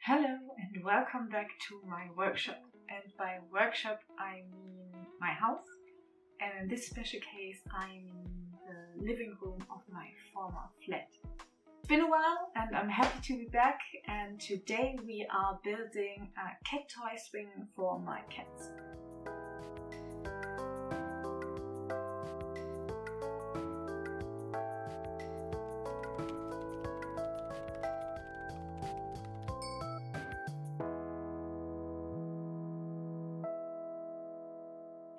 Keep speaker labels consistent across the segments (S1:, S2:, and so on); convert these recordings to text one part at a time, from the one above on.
S1: Hello and welcome back to my workshop. And by workshop I mean my house. And in this special case I'm in the living room of my former flat. It's been a while and I'm happy to be back, and today we are building a cat toy swing for my cats.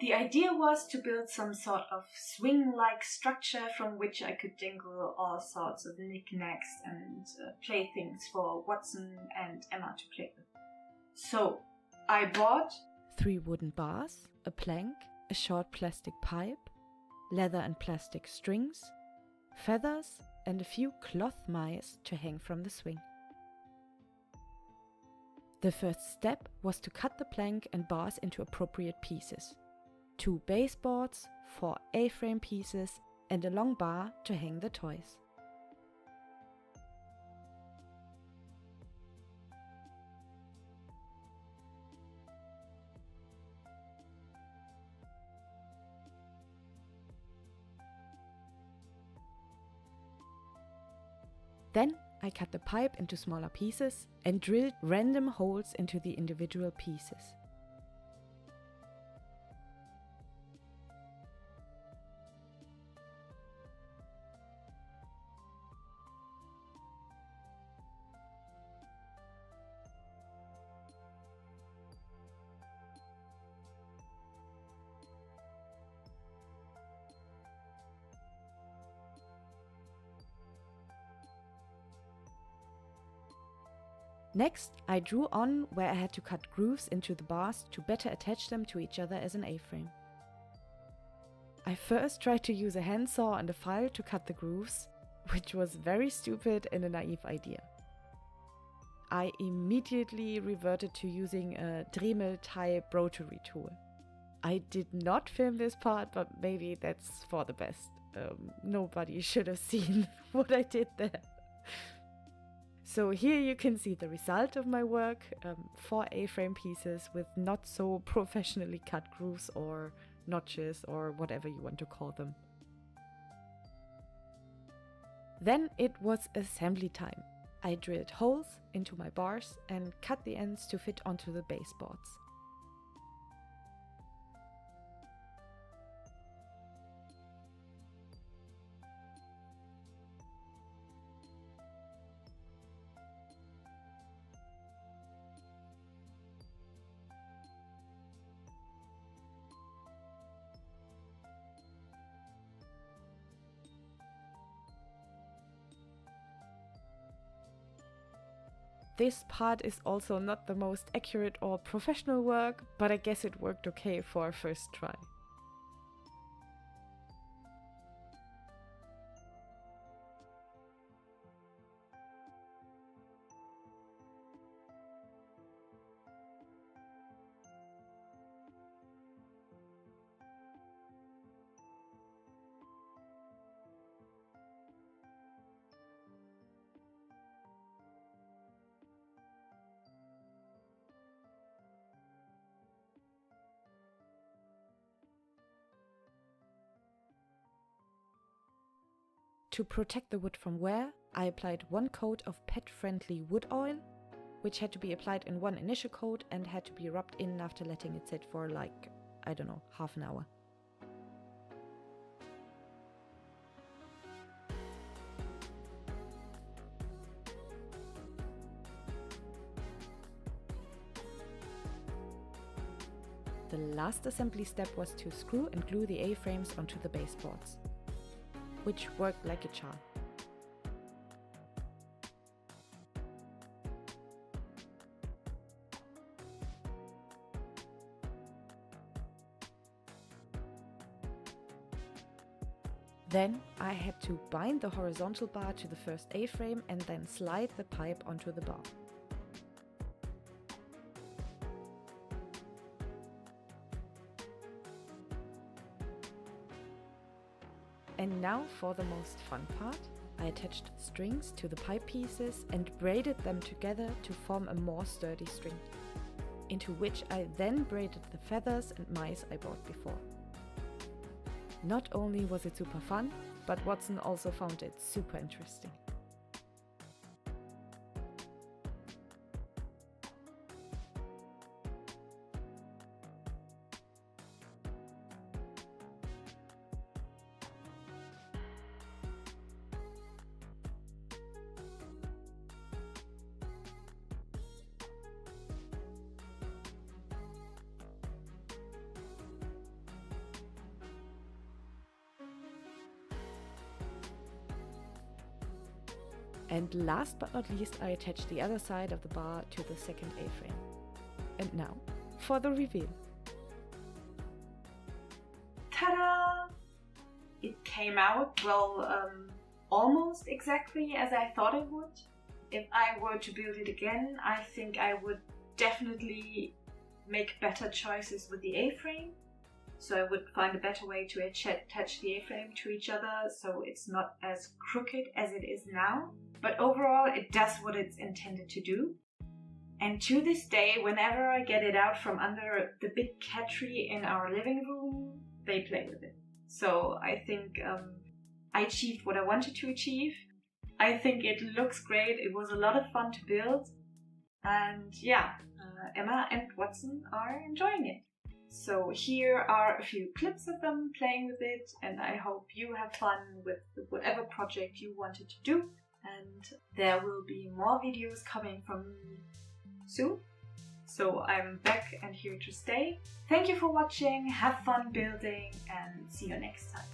S1: The idea was to build some sort of swing-like structure from which I could dangle all sorts of knickknacks and playthings for Watson and Emma to play with. So, I bought
S2: 3 wooden bars, a plank, a short plastic pipe, leather and plastic strings, feathers, and a few cloth mice to hang from the swing. The first step was to cut the plank and bars into appropriate pieces. 2 baseboards, 4 A-frame pieces, and a long bar to hang the toys. Then I cut the pipe into smaller pieces and drilled random holes into the individual pieces. Next, I drew on where I had to cut grooves into the bars to better attach them to each other as an A-frame. I first tried to use a handsaw and a file to cut the grooves, which was very stupid and a naive idea. I immediately reverted to using a Dremel-type rotary tool. I did not film this part, but maybe that's for the best. Nobody should have seen what I did there. So here you can see the result of my work, 4 A-frame pieces with not so professionally cut grooves or notches or whatever you want to call them. Then it was assembly time. I drilled holes into my bars and cut the ends to fit onto the baseboards. This part is also not the most accurate or professional work, but I guess it worked okay for a first try. To protect the wood from wear, I applied 1 coat of pet-friendly wood oil, which had to be applied in 1 initial coat and had to be rubbed in after letting it sit for half an hour. The last assembly step was to screw and glue the A-frames onto the baseboards, which worked like a charm. Then I had to bind the horizontal bar to the first A-frame and then slide the pipe onto the bar. And now for the most fun part. I attached strings to the pipe pieces and braided them together to form a more sturdy string, into which I then braided the feathers and mice I bought before. Not only was it super fun, but Watson also found it super interesting. And last but not least, I attached the other side of the bar to the second A-frame. And now, for the reveal.
S1: Ta-da! It came out, well, almost exactly as I thought it would. If I were to build it again, I think I would definitely make better choices with the A-frame. So I would find a better way to attach the A-frame to each other so it's not as crooked as it is now. But overall, it does what it's intended to do. And to this day, whenever I get it out from under the big cat tree in our living room, they play with it. So I think I achieved what I wanted to achieve. I think it looks great. It was a lot of fun to build. And yeah, Emma and Watson are enjoying it. So here are a few clips of them playing with it, and I hope you have fun with whatever project you wanted to do. And there will be more videos coming from me soon. So I'm back and here to stay. Thank you for watching, have fun building, and see you next time.